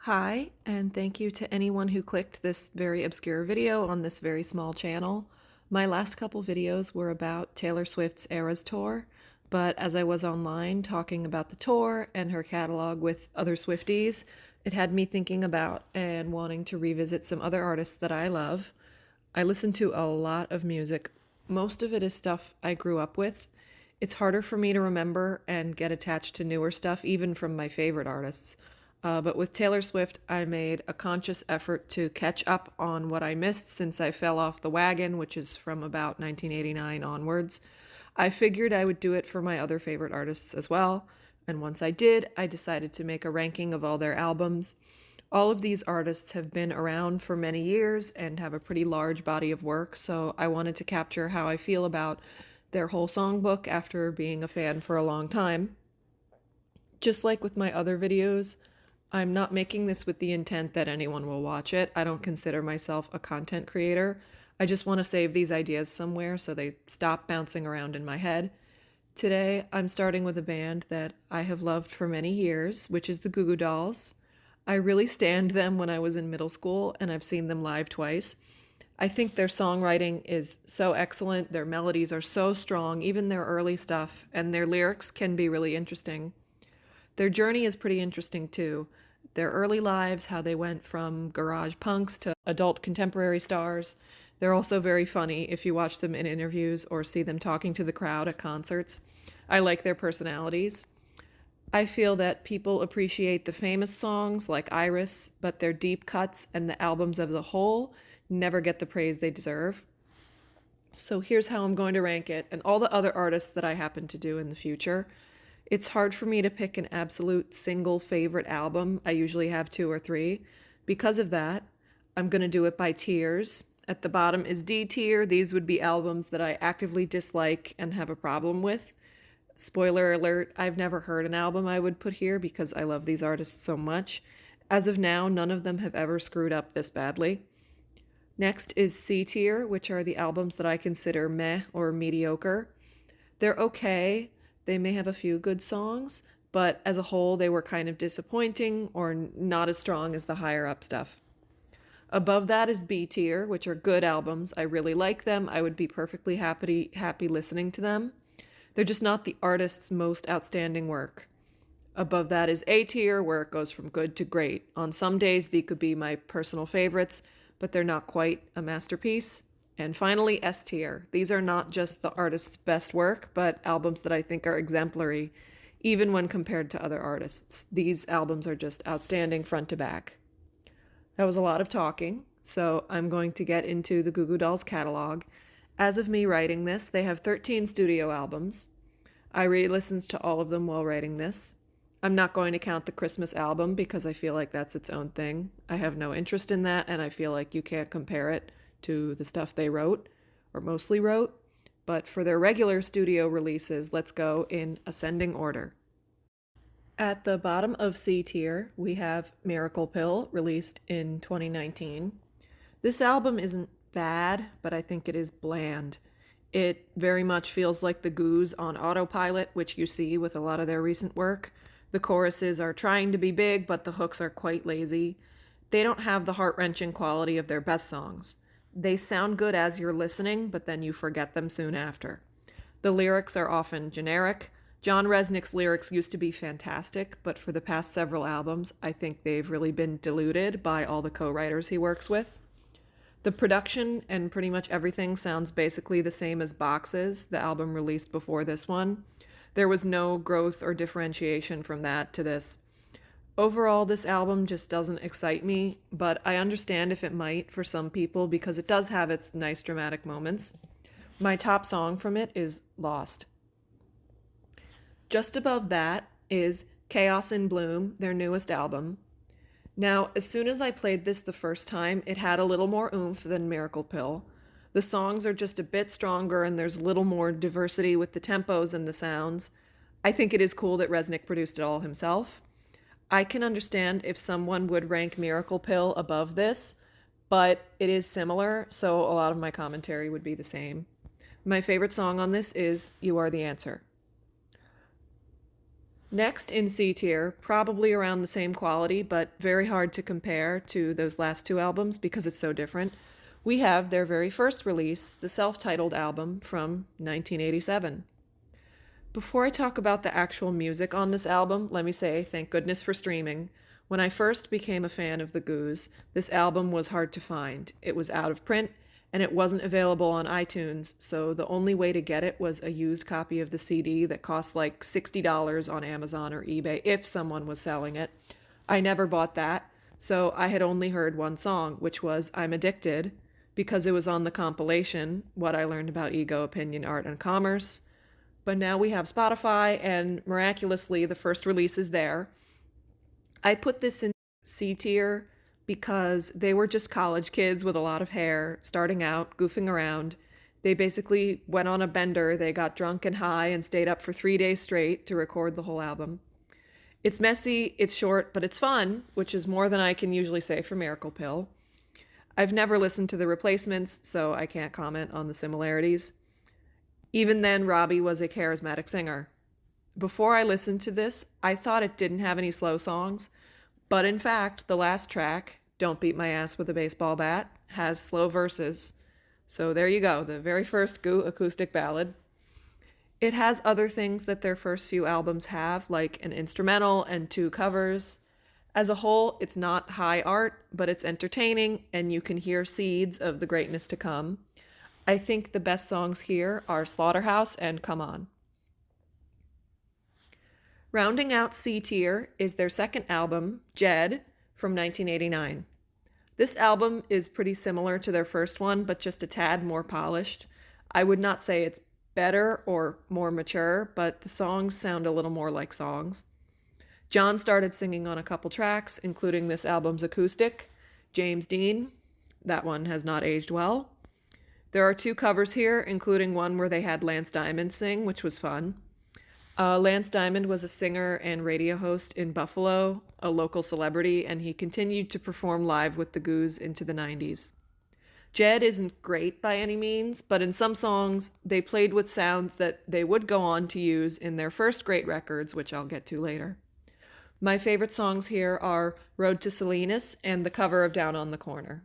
Hi, and thank you to anyone who clicked this very obscure video on this very small channel. My last couple videos were about Taylor Swift's Eras Tour, but as I was online talking about the tour and her catalog with other Swifties, it had me thinking about and wanting to revisit some other artists that I love. I listen to a lot of music. Most of it is stuff I grew up with. It's harder for me to remember and get attached to newer stuff, even from my favorite artists. But with Taylor Swift, I made a conscious effort to catch up on what I missed since I fell off the wagon, which is from about 1989 onwards. I figured I would do it for my other favorite artists as well, and once I did, I decided to make a ranking of all their albums. All of these artists have been around for many years and have a pretty large body of work, so I wanted to capture how I feel about their whole songbook after being a fan for a long time. Just like with my other videos, I'm not making this with the intent that anyone will watch it. I don't consider myself a content creator. I just want to save these ideas somewhere so they stop bouncing around in my head. Today, I'm starting with a band that I have loved for many years, which is the Goo Goo Dolls. I really stand them when I was in middle school, and I've seen them live twice. I think their songwriting is so excellent, their melodies are so strong, even their early stuff, and their lyrics can be really interesting. Their journey is pretty interesting too. Their early lives, how they went from garage punks to adult contemporary stars. They're also very funny if you watch them in interviews or see them talking to the crowd at concerts. I like their personalities. I feel that people appreciate the famous songs like Iris, but their deep cuts and the albums as a whole never get the praise they deserve. So here's how I'm going to rank it, and all the other artists that I happen to do in the future. It's hard for me to pick an absolute single favorite album. I usually have two or three. Because of that, I'm going to do it by tiers. At the bottom is D tier. These would be albums that I actively dislike and have a problem with. Spoiler alert, I've never heard an album I would put here because I love these artists so much. As of now, none of them have ever screwed up this badly. Next is C tier, which are the albums that I consider meh or mediocre. They're okay. They may have a few good songs, but as a whole, they were kind of disappointing or not as strong as the higher up stuff. Above that is B tier, which are good albums. I really like them. I would be perfectly happy listening to them. They're just not the artist's most outstanding work. Above that is A tier, where it goes from good to great. On some days, they could be my personal favorites, but they're not quite a masterpiece. And finally, S tier. These are not just the artist's best work, but albums that I think are exemplary, even when compared to other artists. These albums are just outstanding front to back. That was a lot of talking, so I'm going to get into the Goo Goo Dolls catalog. As of me writing this, they have 13 studio albums. I re-listened to all of them while writing this. I'm not going to count the Christmas album because I feel like that's its own thing. I have no interest in that, and I feel like you can't compare it to the stuff they wrote, or mostly wrote. But for their regular studio releases, let's go in ascending order. At the bottom of C tier, we have Miracle Pill, released in 2019. This album isn't bad, but I think it is bland. It very much feels like the Goos on autopilot, which you see with a lot of their recent work. The choruses are trying to be big, but the hooks are quite lazy. They don't have the heart-wrenching quality of their best songs. They sound good as you're listening, but then you forget them soon after. The lyrics are often generic. John Resnick's lyrics used to be fantastic, but for the past several albums, I think they've really been diluted by all the co-writers he works with. The production and pretty much everything sounds basically the same as Boxes, the album released before this one. There was no growth or differentiation from that to this. Overall, this album just doesn't excite me, but I understand if it might for some people because it does have its nice dramatic moments. My top song from it is Lost. Just above that is Chaos in Bloom, their newest album. Now, as soon as I played this the first time, it had a little more oomph than Miracle Pill. The songs are just a bit stronger and there's a little more diversity with the tempos and the sounds. I think it is cool that Resnick produced it all himself. I can understand if someone would rank Miracle Pill above this, but it is similar, so a lot of my commentary would be the same. My favorite song on this is You Are the Answer. Next in C tier, probably around the same quality, but very hard to compare to those last two albums because it's so different, we have their very first release, the self-titled album from 1987. Before I talk about the actual music on this album, let me say thank goodness for streaming. When I first became a fan of the Goos, this album was hard to find. It was out of print, and it wasn't available on iTunes, so the only way to get it was a used copy of the CD that cost like $60 on Amazon or eBay if someone was selling it. I never bought that, so I had only heard one song, which was I'm Addicted, because it was on the compilation, What I Learned About Ego, Opinion, Art, and Commerce. But now we have Spotify, and miraculously, the first release is there. I put this in C tier because they were just college kids with a lot of hair, starting out, goofing around. They basically went on a bender, they got drunk and high, and stayed up for 3 days straight to record the whole album. It's messy, it's short, but it's fun, which is more than I can usually say for Miracle Pill. I've never listened to the replacements, so I can't comment on the similarities. Even then, Robbie was a charismatic singer. Before I listened to this, I thought it didn't have any slow songs, but in fact, the last track, Don't Beat My Ass with a Baseball Bat, has slow verses. So there you go, the very first Goo acoustic ballad. It has other things that their first few albums have, like an instrumental and two covers. As a whole, it's not high art, but it's entertaining, and you can hear seeds of the greatness to come. I think the best songs here are Slaughterhouse and Come On. Rounding out C tier is their second album, Jed, from 1989. This album is pretty similar to their first one, but just a tad more polished. I would not say it's better or more mature, but the songs sound a little more like songs. John started singing on a couple tracks, including this album's acoustic. James Dean, that one has not aged well. There are two covers here, including one where they had Lance Diamond sing, which was fun. Lance Diamond was a singer and radio host in Buffalo, a local celebrity, and he continued to perform live with the Goos into the 90s. Jed isn't great by any means, but in some songs, they played with sounds that they would go on to use in their first great records, which I'll get to later. My favorite songs here are Road to Salinas and the cover of Down on the Corner.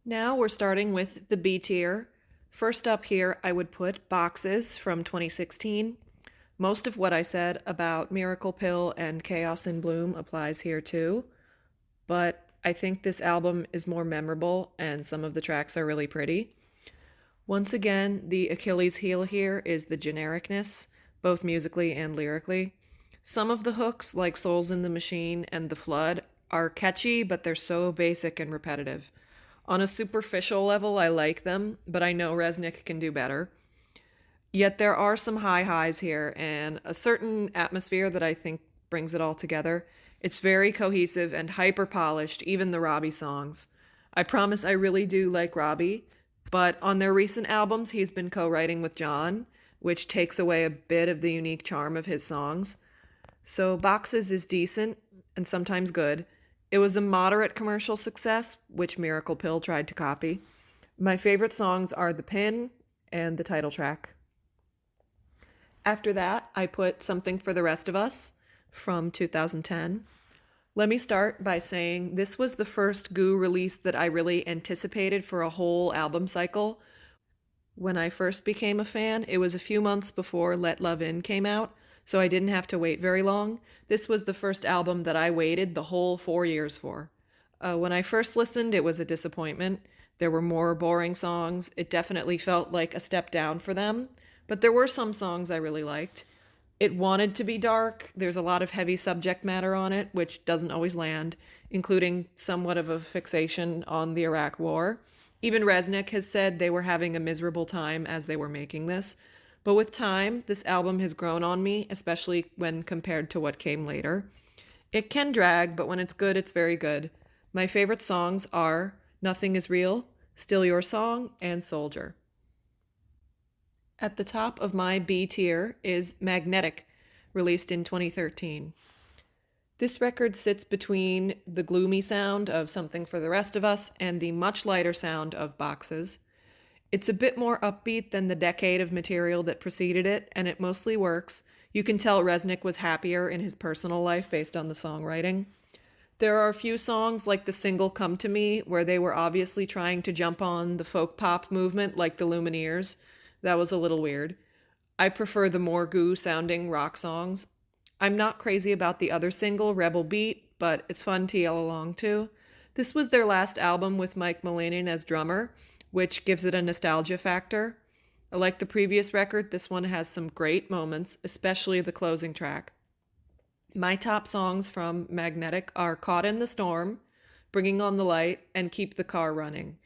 Now we're starting with the B tier. First up here, I would put Boxes from 2016. Most of what I said about Miracle Pill and Chaos in Bloom applies here too, but I think this album is more memorable and some of the tracks are really pretty. Once again, the Achilles heel here is the genericness, both musically and lyrically. Some of the hooks, like Souls in the Machine and The Flood, are catchy, but they're so basic and repetitive. On a superficial level, I like them, but I know Resnick can do better. Yet there are some high highs here and a certain atmosphere that I think brings it all together. It's very cohesive and hyper polished, even the Robbie songs. I promise I really do like Robbie, but on their recent albums, he's been co-writing with John, which takes away a bit of the unique charm of his songs. So Boxes is decent and sometimes good. It was a moderate commercial success, which Miracle Pill tried to copy. My favorite songs are The Pin and the title track. After that, I put Something for the Rest of Us from 2010. Let me start by saying this was the first Goo release that I really anticipated for a whole album cycle. When I first became a fan, it was a few months before Let Love In came out, so I didn't have to wait very long. This was the first album that I waited the whole 4 years for. When I first listened, it was a disappointment. There were more boring songs. It definitely felt like a step down for them. But there were some songs I really liked. It wanted to be dark. There's a lot of heavy subject matter on it, which doesn't always land, including somewhat of a fixation on the Iraq War. Even Resnick has said they were having a miserable time as they were making this. But with time, this album has grown on me, especially when compared to what came later. It can drag, but when it's good, it's very good. My favorite songs are Nothing Is Real, Still Your Song, and Soldier. At the top of my B tier is Magnetic, released in 2013. This record sits between the gloomy sound of Something for the Rest of Us and the much lighter sound of Boxes. It's a bit more upbeat than the decade of material that preceded it, and it mostly works. You can tell Resnick was happier in his personal life based on the songwriting. There are a few songs like the single Come to Me where they were obviously trying to jump on the folk pop movement like the Lumineers. That was a little weird. I prefer the more goo sounding rock songs. I'm not crazy about the other single, Rebel Beat, but it's fun to yell along to. This was their last album with Mike Mullanian as drummer, which gives it a nostalgia factor. Like the previous record, this one has some great moments, especially the closing track. My top songs from Magnetic are Caught in the Storm, Bringing on the Light, and Keep the Car Running.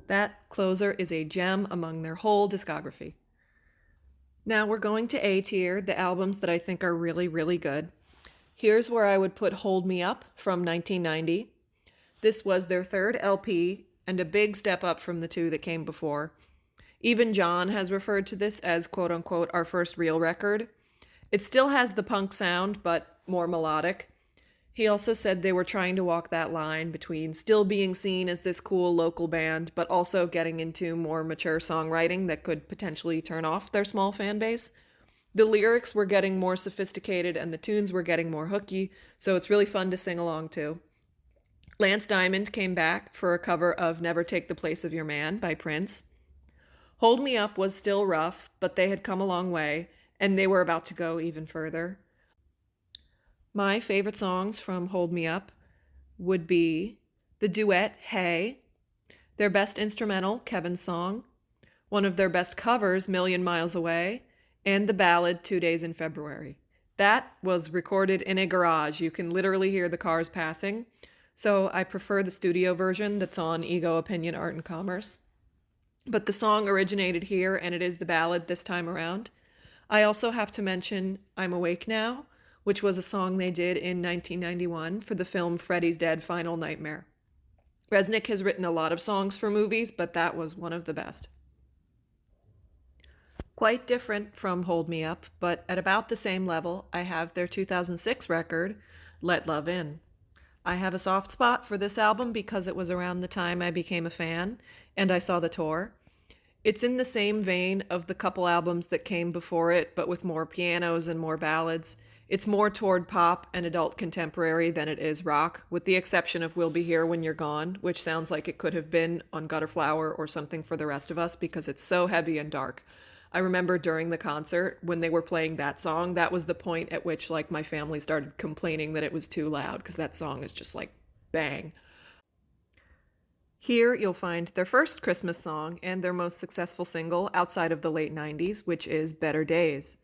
That closer is a gem among their whole discography. Now we're going to A tier, the albums that I think are really, really good. Here's where I would put Hold Me Up from 1990. This was their third LP and a big step up from the two that came before. Even John has referred to this as quote unquote our first real record. It still has the punk sound, but more melodic. He also said they were trying to walk that line between still being seen as this cool local band, but also getting into more mature songwriting that could potentially turn off their small fan base. The lyrics were getting more sophisticated and the tunes were getting more hooky, so it's really fun to sing along to. Lance Diamond came back for a cover of Never Take the Place of Your Man by Prince. Hold Me Up was still rough, but they had come a long way, and they were about to go even further. My favorite songs from Hold Me Up would be the duet Hey, their best instrumental, Kevin's Song, one of their best covers, Million Miles Away, and the ballad 2 Days in February. That was recorded in a garage. You can literally hear the cars passing. So I prefer the studio version that's on Ego Opinion Art and Commerce. But the song originated here, and it is the ballad this time around. I also have to mention I'm Awake Now, which was a song they did in 1991 for the film Freddy's Dead Final Nightmare. Resnick has written a lot of songs for movies, but that was one of the best. Quite different from Hold Me Up, but at about the same level, I have their 2006 record, Let Love In. I have a soft spot for this album because it was around the time I became a fan and I saw the tour. It's in the same vein of the couple albums that came before it, but with more pianos and more ballads. It's more toward pop and adult contemporary than it is rock, with the exception of We'll Be Here When You're Gone, which sounds like it could have been on Gutter Flower or something for the rest of us because it's so heavy and dark. I remember during the concert when they were playing that song, that was the point at which like my family started complaining that it was too loud because that song is just like bang. Here you'll find their first Christmas song and their most successful single outside of the late 90s, which is Better Days.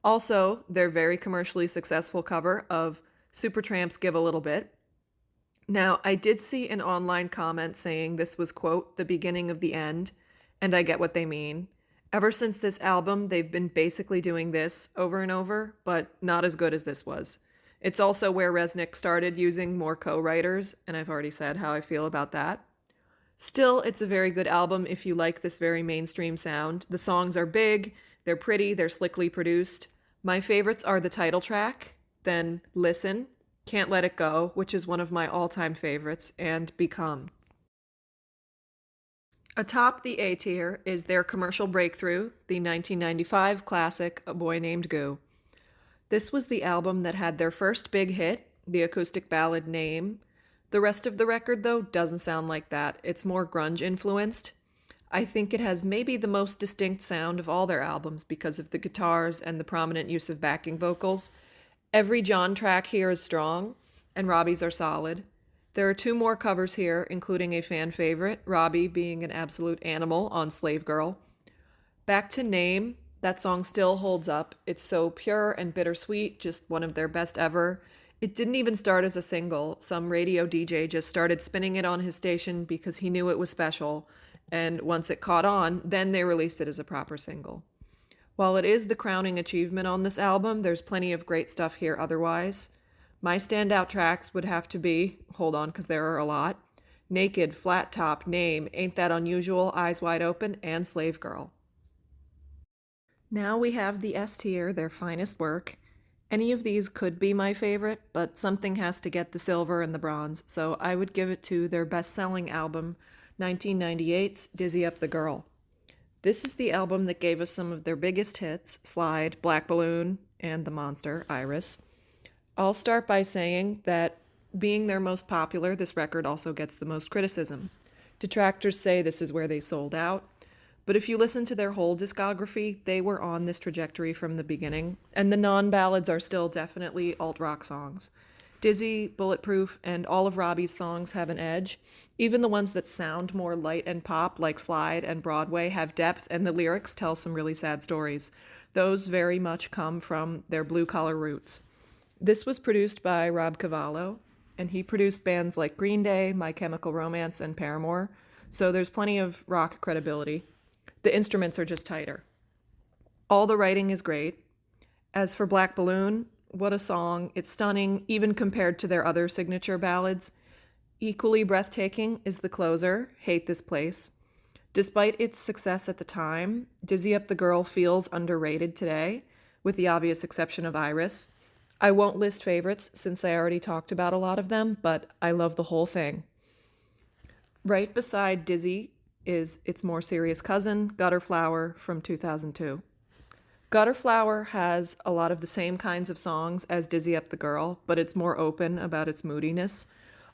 Also, their very commercially successful cover of Supertramp's Give a Little Bit. Now, I did see an online comment saying this was, quote, the beginning of the end, and I get what they mean. Ever since this album, they've been basically doing this over and over, but not as good as this was. It's also where Resnick started using more co-writers, and I've already said how I feel about that. Still, it's a very good album if you like this very mainstream sound. The songs are big, they're pretty, they're slickly produced. My favorites are the title track, then Listen, Can't Let It Go, which is one of my all-time favorites, and Become. Atop the A tier is their commercial breakthrough, the 1995 classic A Boy Named Goo. This was the album that had their first big hit, the acoustic ballad Name. The rest of the record, though, doesn't sound like that. It's more grunge-influenced. I think it has maybe the most distinct sound of all their albums because of the guitars and the prominent use of backing vocals. Every John track here is strong, and Robbie's are solid. There are 2 more covers here, including a fan favorite, Robbie being an absolute animal on Slave Girl. Back to Name, that song still holds up. It's so pure and bittersweet, just one of their best ever. It didn't even start as a single. Some radio DJ just started spinning it on his station because he knew it was special, and once it caught on, then they released it as a proper single. While it is the crowning achievement on this album, there's plenty of great stuff here otherwise. My standout tracks would have to be, hold on because there are a lot, Naked, Flat Top, Name, Ain't That Unusual, Eyes Wide Open, and Slave Girl. Now we have the S tier, their finest work. Any of these could be my favorite, but something has to get the silver and the bronze, so I would give it to their best-selling album, 1998's Dizzy Up the Girl. This is the album that gave us some of their biggest hits, Slide, Black Balloon, and the monster, Iris. I'll start by saying that being their most popular, this record also gets the most criticism. Detractors say this is where they sold out, but if you listen to their whole discography, they were on this trajectory from the beginning, and the non-ballads are still definitely alt-rock songs. Dizzy, Bulletproof, and all of Robbie's songs have an edge. Even the ones that sound more light and pop, like Slide and Broadway, have depth, and the lyrics tell some really sad stories. Those very much come from their blue-collar roots. This was produced by Rob Cavallo, and he produced bands like Green Day, My Chemical Romance, and Paramore, so there's plenty of rock credibility. The instruments are just tighter. All the writing is great. As for Black Balloon, what a song. It's stunning, even compared to their other signature ballads. Equally breathtaking is the closer, Hate This Place. Despite its success at the time, Dizzy Up the Girl feels underrated today, with the obvious exception of Iris. I won't list favorites since I already talked about a lot of them, but I love the whole thing. Right beside Dizzy is its more serious cousin, Gutter Flower, from 2002. Gutter Flower has a lot of the same kinds of songs as Dizzy Up the Girl, but it's more open about its moodiness.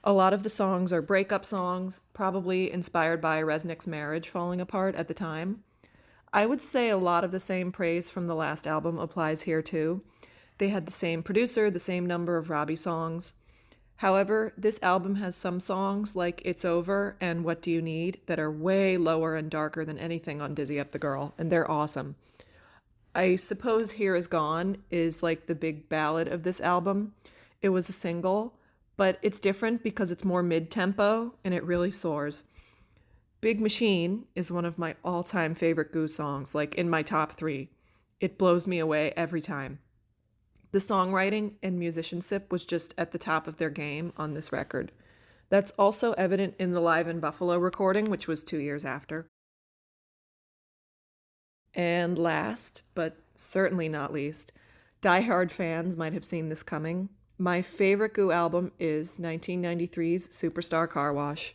A lot of the songs are breakup songs, probably inspired by Resnick's marriage falling apart at the time. I would say a lot of the same praise from the last album applies here too. They had the same producer, the same number of Robbie songs. However, this album has some songs like It's Over and What Do You Need that are way lower and darker than anything on Dizzy Up the Girl, and they're awesome. I suppose Here Is Gone is like the big ballad of this album. It was a single, but it's different because it's more mid-tempo and it really soars. Big Machine is one of my all-time favorite Goo songs, like in my top 3. It blows me away every time. The songwriting and musicianship was just at the top of their game on this record. That's also evident in the Live in Buffalo recording, which was 2 years after. And last, but certainly not least, die-hard fans might have seen this coming. My favorite Goo album is 1993's Superstar Car Wash.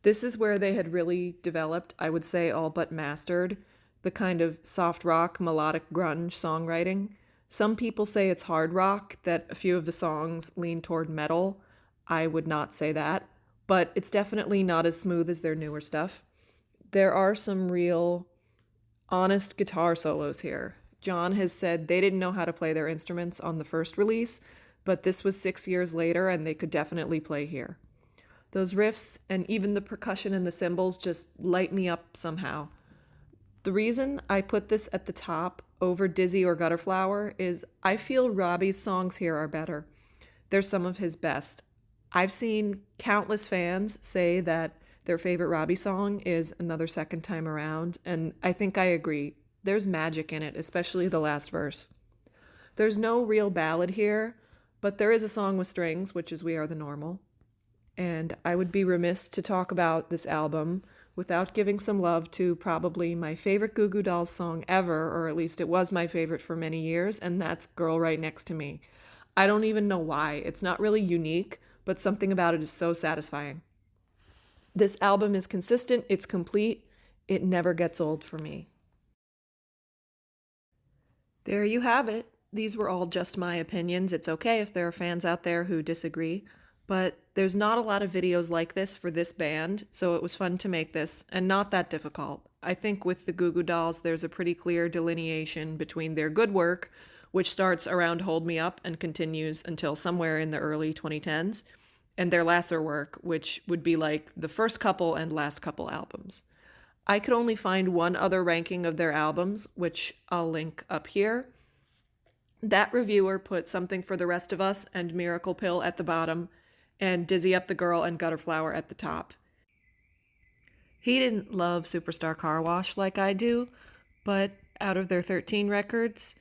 This is where they had really developed, I would say all but mastered, the kind of soft rock, melodic grunge songwriting. Some people say it's hard rock, that a few of the songs lean toward metal. I would not say that, but it's definitely not as smooth as their newer stuff. There are some real honest guitar solos here. John has said they didn't know how to play their instruments on the first release, but this was 6 years later and they could definitely play here. Those riffs and even the percussion and the cymbals just light me up somehow. The reason I put this at the top over Dizzy or Gutter Flower is I feel Robbie's songs here are better. They're some of his best. I've seen countless fans say that their favorite Robbie song is Another Second Time Around, and I think I agree. There's magic in it, especially the last verse. There's no real ballad here, but there is a song with strings, which is We Are the Normal. And I would be remiss to talk about this album without giving some love to probably my favorite Goo Goo Dolls song ever, or at least it was my favorite for many years, and that's Girl Right Next to Me. I don't even know why. It's not really unique, but something about it is so satisfying. This album is consistent, it's complete, it never gets old for me. There you have it. These were all just my opinions. It's okay if there are fans out there who disagree, but there's not a lot of videos like this for this band, so it was fun to make this, and not that difficult. I think with the Goo Goo Dolls, there's a pretty clear delineation between their good work, which starts around Hold Me Up and continues until somewhere in the early 2010s, and their lesser work, which would be like the first couple and last couple albums. I could only find one other ranking of their albums, which I'll link up here. That reviewer put Something for the Rest of Us and Miracle Pill at the bottom, and Dizzy Up the Girl and Gutter Flower at the top. He didn't love Superstar Car Wash like I do, but out of their 13 records,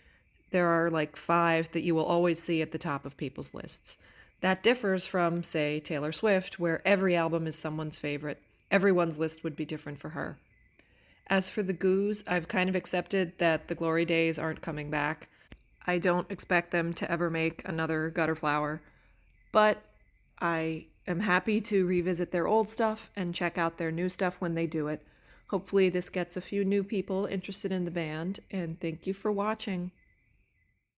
there are like 5 that you will always see at the top of people's lists. That differs from, say, Taylor Swift, where every album is someone's favorite. Everyone's list would be different for her. As for the Goos, I've kind of accepted that the glory days aren't coming back. I don't expect them to ever make another Gutter Flower, but I am happy to revisit their old stuff and check out their new stuff when they do it. Hopefully this gets a few new people interested in the band, and thank you for watching.